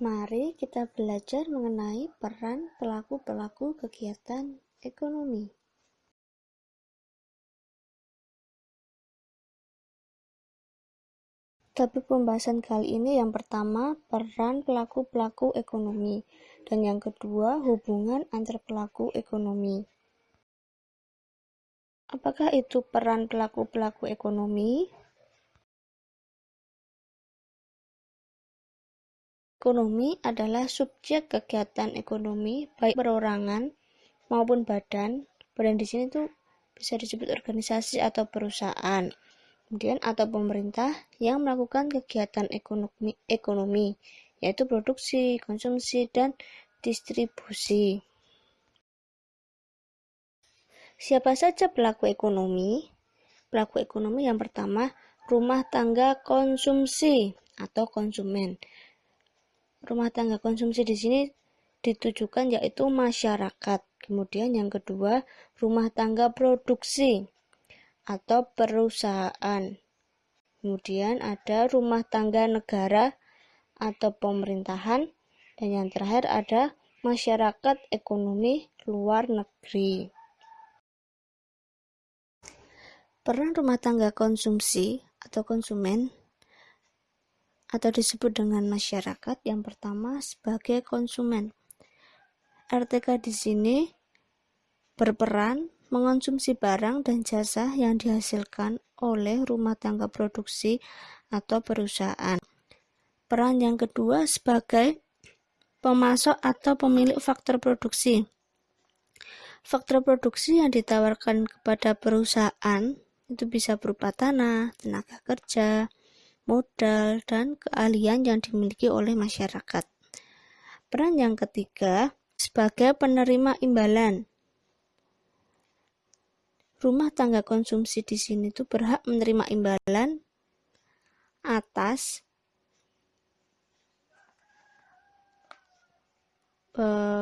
Mari kita belajar mengenai peran pelaku-pelaku kegiatan ekonomi. Topik pembahasan kali ini yang pertama, peran pelaku-pelaku ekonomi, dan yang kedua, hubungan antar pelaku ekonomi. Apakah itu peran pelaku-pelaku ekonomi? Ekonomi adalah subjek kegiatan ekonomi, baik perorangan maupun badan. Badan di sini tuh bisa disebut organisasi atau perusahaan. Kemudian atau pemerintah yang melakukan kegiatan ekonomi, yaitu produksi, konsumsi, dan distribusi. Siapa saja pelaku ekonomi? Pelaku ekonomi yang pertama, rumah tangga konsumsi atau konsumen. Rumah tangga konsumsi di sini ditujukan yaitu masyarakat. Kemudian yang kedua, rumah tangga produksi atau perusahaan. Kemudian ada rumah tangga negara atau pemerintahan. Dan yang terakhir ada masyarakat ekonomi luar negeri. Peran rumah tangga konsumsi atau konsumen atau disebut dengan masyarakat yang pertama sebagai konsumen. RTK di sini berperan mengonsumsi barang dan jasa yang dihasilkan oleh rumah tangga produksi atau perusahaan. Peran yang kedua sebagai pemasok atau pemilik faktor produksi. Faktor produksi yang ditawarkan kepada perusahaan itu bisa berupa tanah, tenaga kerja, modal, dan keahlian yang dimiliki oleh masyarakat. Peran yang ketiga sebagai penerima imbalan. Rumah tangga konsumsi di sini tuh berhak menerima imbalan atas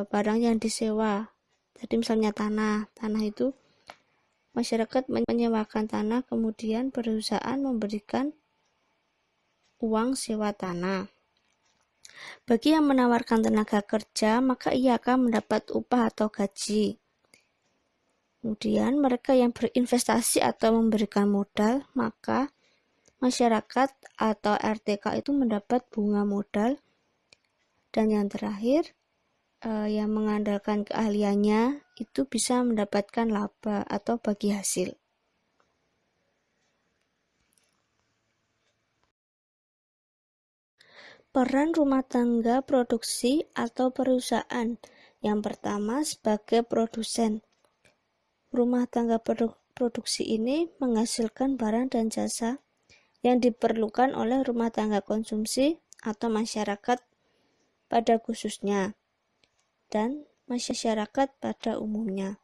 barang yang disewa. Jadi misalnya tanah itu masyarakat menyewakan tanah, kemudian perusahaan memberikan uang sewa tanah. Bagi yang menawarkan tenaga kerja, maka ia akan mendapat upah atau gaji. Kemudian mereka yang berinvestasi atau memberikan modal, maka masyarakat atau RTK itu mendapat bunga modal. Dan yang terakhir, yang mengandalkan keahliannya itu bisa mendapatkan laba atau bagi hasil. Peran rumah tangga produksi atau perusahaan. Yang pertama sebagai produsen. Rumah tangga produksi ini menghasilkan barang dan jasa yang diperlukan oleh rumah tangga konsumsi atau masyarakat pada khususnya dan masyarakat pada umumnya.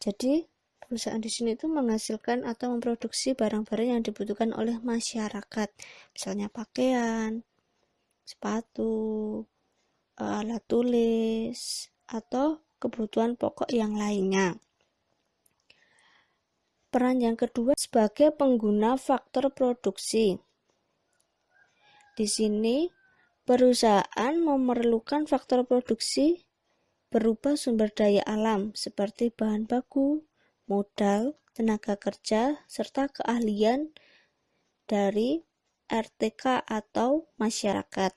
Jadi perusahaan di sini itu menghasilkan atau memproduksi barang-barang yang dibutuhkan oleh masyarakat, misalnya pakaian, sepatu, alat tulis, atau kebutuhan pokok yang lainnya. Peran yang kedua sebagai pengguna faktor produksi. Di sini perusahaan memerlukan faktor produksi berupa sumber daya alam seperti bahan baku, modal, tenaga kerja, serta keahlian dari RTK atau masyarakat.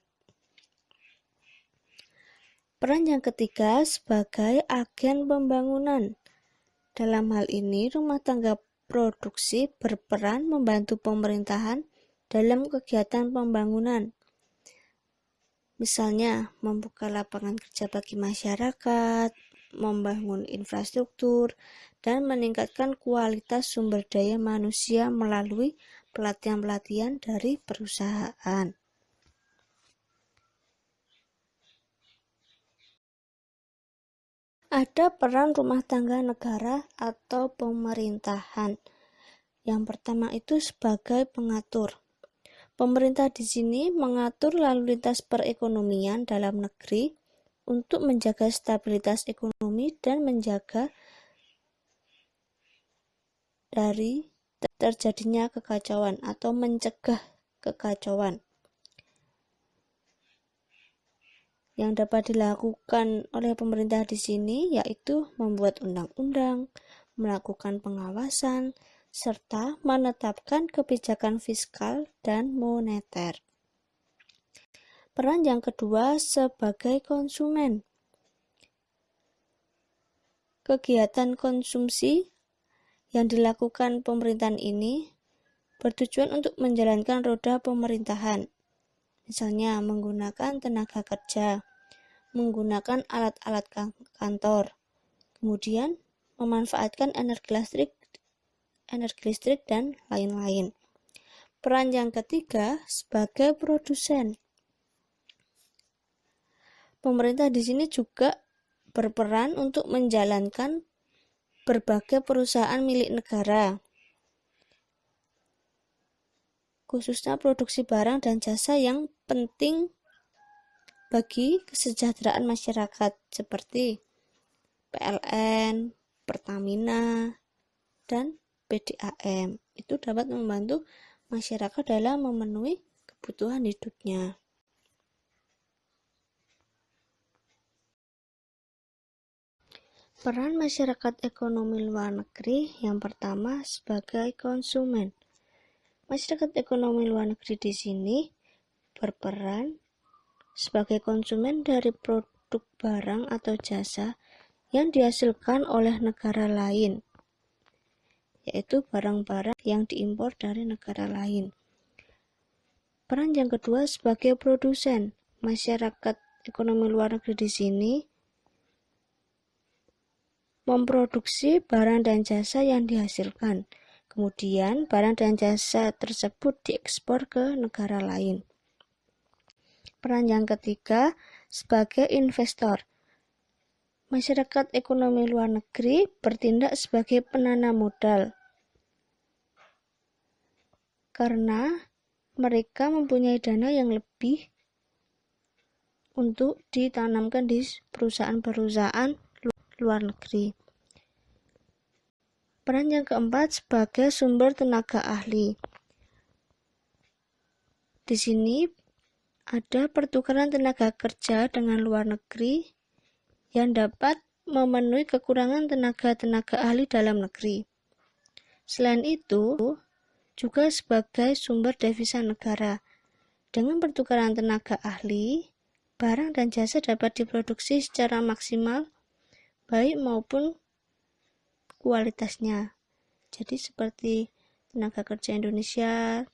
Peran yang ketiga sebagai agen pembangunan. Dalam hal ini, rumah tangga produksi berperan membantu pemerintahan dalam kegiatan pembangunan. Misalnya, membuka lapangan kerja bagi masyarakat, membangun infrastruktur, dan meningkatkan kualitas sumber daya manusia melalui pelatihan-pelatihan dari perusahaan. Ada peran rumah tangga negara atau pemerintahan. Yang pertama itu sebagai pengatur. Pemerintah di sini mengatur lalu lintas perekonomian dalam negeri untuk menjaga stabilitas ekonomi dan menjaga dari terjadinya kekacauan atau mencegah kekacauan. yang dapat dilakukan oleh pemerintah di sini yaitu membuat undang-undang, melakukan pengawasan, serta menetapkan kebijakan fiskal dan moneter. Peran yang kedua sebagai konsumen. Kegiatan konsumsi yang dilakukan pemerintahan ini bertujuan untuk menjalankan roda pemerintahan. Misalnya menggunakan tenaga kerja, menggunakan alat-alat kantor, kemudian memanfaatkan energi listrik dan lain-lain. Peran yang ketiga sebagai produsen. Pemerintah di sini juga berperan untuk menjalankan berbagai perusahaan milik negara, khususnya produksi barang dan jasa yang penting bagi kesejahteraan masyarakat seperti PLN, Pertamina, dan PDAM. Itu dapat membantu masyarakat dalam memenuhi kebutuhan hidupnya. Peran masyarakat ekonomi luar negeri yang pertama sebagai konsumen. Masyarakat ekonomi luar negeri di sini berperan sebagai konsumen dari produk barang atau jasa yang dihasilkan oleh negara lain, yaitu barang-barang yang diimpor dari negara lain. Peran yang kedua sebagai produsen. Masyarakat ekonomi luar negeri di sini memproduksi barang dan jasa yang dihasilkan. Kemudian barang dan jasa tersebut diekspor ke negara lain. Peran yang ketiga sebagai investor. Masyarakat ekonomi luar negeri bertindak sebagai penanam modal karena mereka mempunyai dana yang lebih untuk ditanamkan di perusahaan-perusahaan luar negeri. Peran yang keempat sebagai sumber tenaga ahli. Di sini ada pertukaran tenaga kerja dengan luar negeri yang dapat memenuhi kekurangan tenaga ahli dalam negeri. Selain itu, juga sebagai sumber devisa negara. Dengan pertukaran tenaga ahli, barang dan jasa dapat diproduksi secara maksimal, baik maupun kualitasnya. Jadi seperti tenaga kerja Indonesia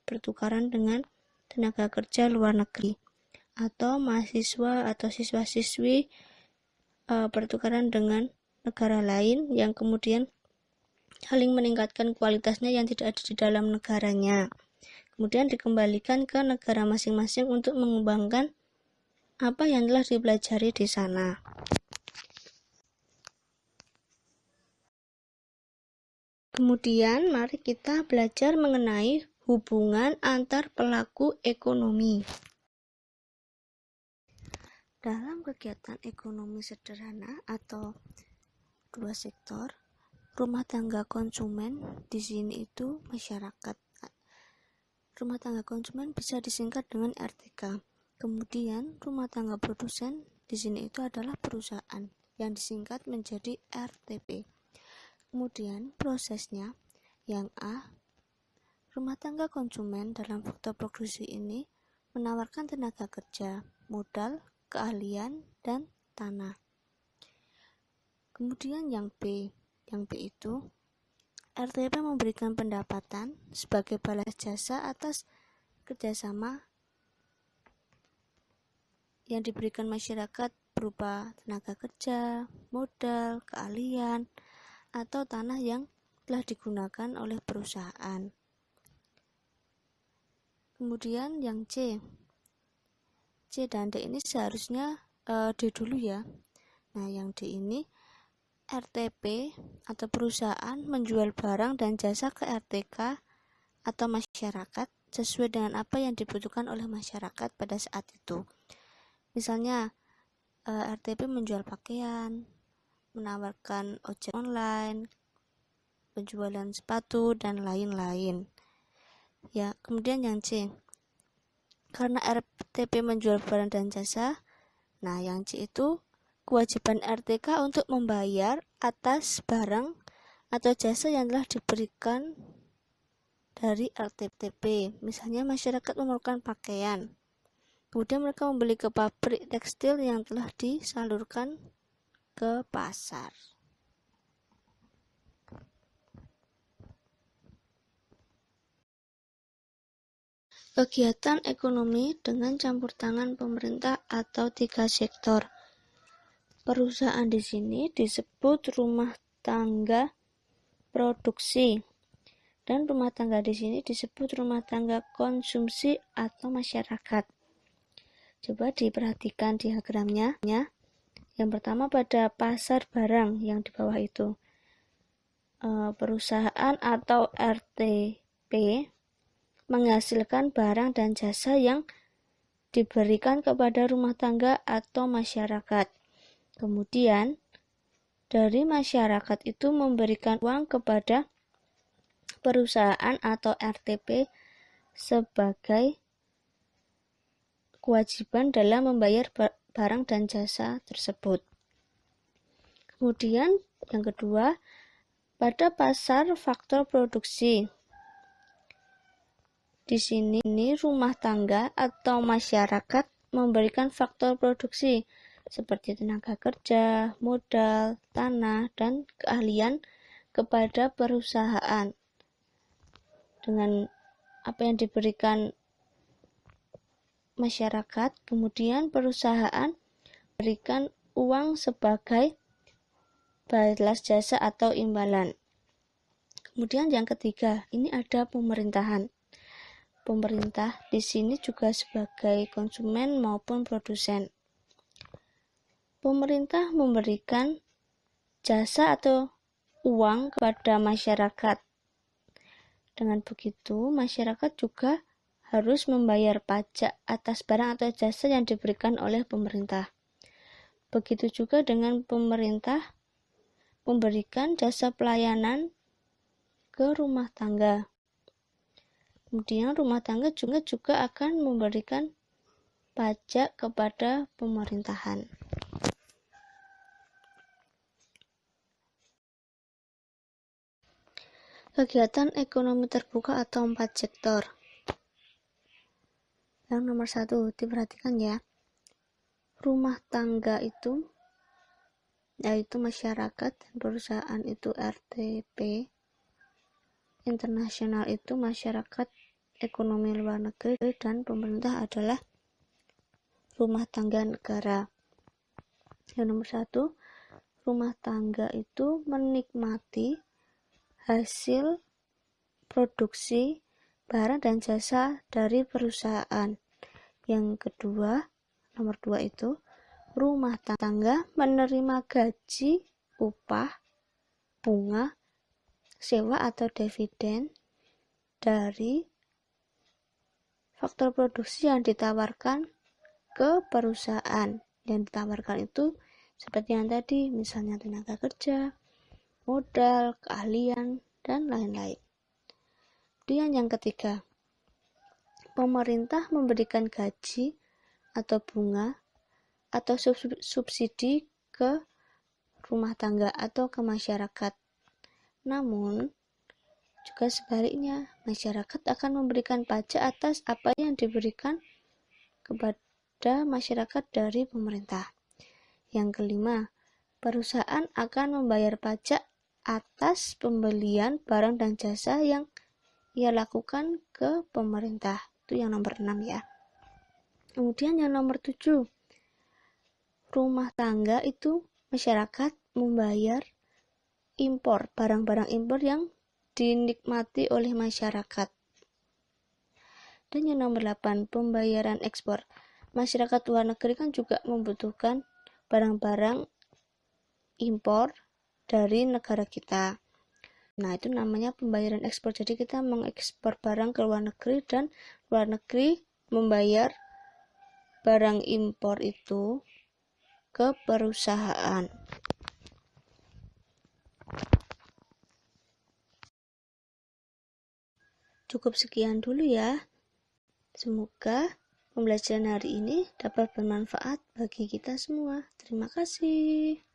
bertukaran dengan tenaga kerja luar negeri, atau mahasiswa atau siswa-siswi bertukaran dengan negara lain yang kemudian saling meningkatkan kualitasnya yang tidak ada di dalam negaranya. Kemudian dikembalikan ke negara masing-masing untuk mengembangkan apa yang telah dipelajari di sana. Kemudian mari kita belajar mengenai hubungan antar pelaku ekonomi. Dalam kegiatan ekonomi sederhana atau dua sektor, rumah tangga konsumen di sini itu masyarakat. Rumah tangga konsumen bisa disingkat dengan RTK. Kemudian rumah tangga produsen di sini itu adalah perusahaan yang disingkat menjadi RTP. Kemudian prosesnya yang A, rumah tangga konsumen dalam faktor produksi ini menawarkan tenaga kerja, modal, keahlian, dan tanah. Kemudian yang B itu RTP memberikan pendapatan sebagai balas jasa atas kerjasama yang diberikan masyarakat berupa tenaga kerja, modal, keahlian, atau tanah yang telah digunakan oleh perusahaan. Kemudian yang C dan D ini seharusnya D dulu ya. Nah yang D ini RTP atau perusahaan menjual barang dan jasa ke RTK atau masyarakat sesuai dengan apa yang dibutuhkan oleh masyarakat pada saat itu. Misalnya RTP menjual pakaian, menawarkan ojek online, penjualan sepatu, dan lain-lain. Ya, kemudian yang C, karena RTP menjual barang dan jasa, Nah, yang C itu kewajiban RTK untuk membayar atas barang atau jasa yang telah diberikan dari RTP. Misalnya masyarakat memerlukan pakaian, kemudian mereka membeli ke pabrik tekstil yang telah disalurkan ke pasar. Kegiatan ekonomi dengan campur tangan pemerintah atau 3 sektor. Perusahaan di sini disebut rumah tangga produksi, dan rumah tangga di sini disebut rumah tangga konsumsi atau masyarakat. Coba diperhatikan diagramnya. Yang pertama pada pasar barang yang di bawah itu. Perusahaan atau RTP menghasilkan barang dan jasa yang diberikan kepada rumah tangga atau masyarakat. Kemudian, dari masyarakat itu memberikan uang kepada perusahaan atau RTP sebagai kewajiban dalam membayar barang dan jasa tersebut. Kemudian, yang kedua, pada pasar faktor produksi. Di sini rumah tangga atau masyarakat memberikan faktor produksi seperti tenaga kerja, modal, tanah, dan keahlian kepada perusahaan. Dengan apa yang diberikan masyarakat, kemudian perusahaan memberikan uang sebagai balas jasa atau imbalan. Kemudian yang ketiga, ini ada pemerintahan. Pemerintah di sini juga sebagai konsumen maupun produsen. Pemerintah memberikan jasa atau uang kepada masyarakat. Dengan begitu, masyarakat juga harus membayar pajak atas barang atau jasa yang diberikan oleh pemerintah. Begitu juga dengan pemerintah memberikan jasa pelayanan ke rumah tangga. Kemudian rumah tangga juga akan memberikan pajak kepada pemerintahan. Kegiatan ekonomi terbuka atau 4 sektor. Yang nomor 1, diperhatikan ya. Rumah tangga itu, yaitu masyarakat, perusahaan itu RTP, internasional itu masyarakat ekonomi luar negeri, dan pemerintah adalah rumah tangga negara. Yang nomor 1, rumah tangga itu menikmati hasil produksi barang dan jasa dari perusahaan. Yang kedua, nomor 2 itu rumah tangga menerima gaji, upah, bunga, sewa atau dividen dari faktor produksi yang ditawarkan ke perusahaan. Yang ditawarkan itu seperti yang tadi, misalnya tenaga kerja, modal, keahlian, dan lain-lain. Kemudian yang ketiga, pemerintah memberikan gaji atau bunga atau subsidi ke rumah tangga atau ke masyarakat. Namun, juga sebaliknya, masyarakat akan memberikan pajak atas apa yang diberikan kepada masyarakat dari pemerintah. Yang kelima, perusahaan akan membayar pajak atas pembelian barang dan jasa yang ia lakukan ke pemerintah. Itu yang nomor 6 ya. Kemudian yang nomor 7, rumah tangga itu masyarakat membayar impor, barang-barang impor yang dinikmati oleh masyarakat. Dan yang nomor 8, pembayaran ekspor. Masyarakat luar negeri kan juga membutuhkan barang-barang impor dari negara kita. Nah, itu namanya pembayaran ekspor. Jadi kita mengekspor barang ke luar negeri dan luar negeri membayar barang impor itu ke perusahaan. Cukup sekian dulu ya. Semoga pembelajaran hari ini dapat bermanfaat bagi kita semua. Terima kasih.